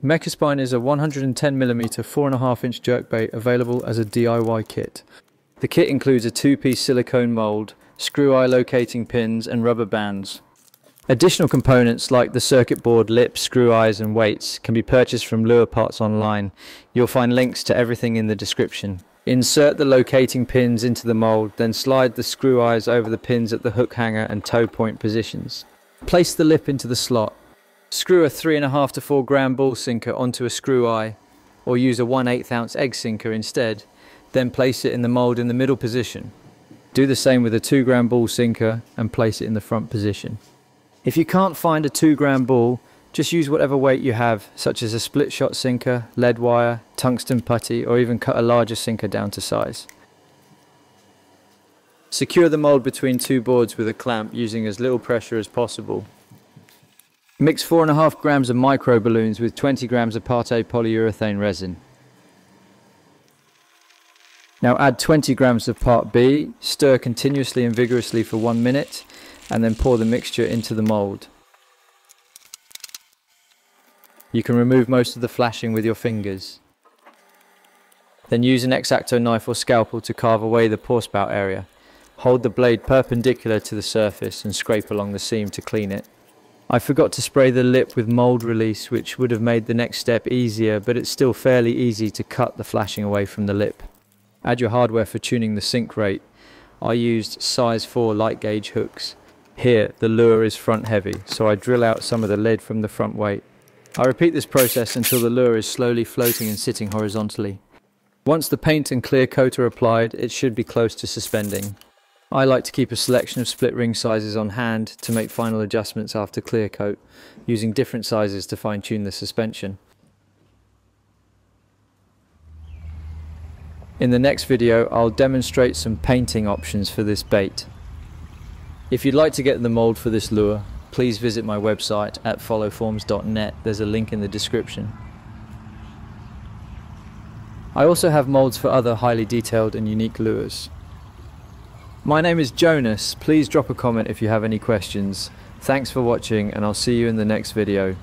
Mechaspine is a 110mm 4.5-inch jerkbait available as a DIY kit. The kit includes a 2-piece silicone mould, screw eye locating pins and rubber bands. Additional components like the circuit board, lips, screw eyes and weights can be purchased from Lure Parts online. You'll find links to everything in the description. Insert the locating pins into the mould, then slide the screw eyes over the pins at the hook hanger and toe point positions. Place the lip into the slot. Screw a 3.5 to 4 gram ball sinker onto a screw eye, or use a 1/8 ounce egg sinker instead, then place it in the mould in the middle position. Do the same with a 2 gram ball sinker and place it in the front position. If you can't find a 2 gram ball, just use whatever weight you have, such as a split shot sinker, lead wire, tungsten putty, or even cut a larger sinker down to size. Secure the mould between two boards with a clamp using as little pressure as possible. Mix 4.5 grams of micro balloons with 20 grams of Parte polyurethane resin. Now add 20 grams of Part B, stir continuously and vigorously for 1 minute, and then pour the mixture into the mould. You can remove most of the flashing with your fingers. Then use an X-Acto knife or scalpel to carve away the pour spout area. Hold the blade perpendicular to the surface and scrape along the seam to clean it. I forgot to spray the lip with mould release, which would have made the next step easier, but it's still fairly easy to cut the flashing away from the lip. Add your hardware for tuning the sink rate. I used size 4 light gauge hooks. Here the lure is front heavy, so I drill out some of the lead from the front weight. I repeat this process until the lure is slowly floating and sitting horizontally. Once the paint and clear coat are applied, it should be close to suspending. I like to keep a selection of split ring sizes on hand to make final adjustments after clear coat, using different sizes to fine tune the suspension. In the next video, I'll demonstrate some painting options for this bait. If you'd like to get the mould for this lure, please visit my website at followforms.net. There's a link in the description. I also have moulds for other highly detailed and unique lures. My name is Jonas. Please drop a comment if you have any questions. Thanks for watching, and I'll see you in the next video.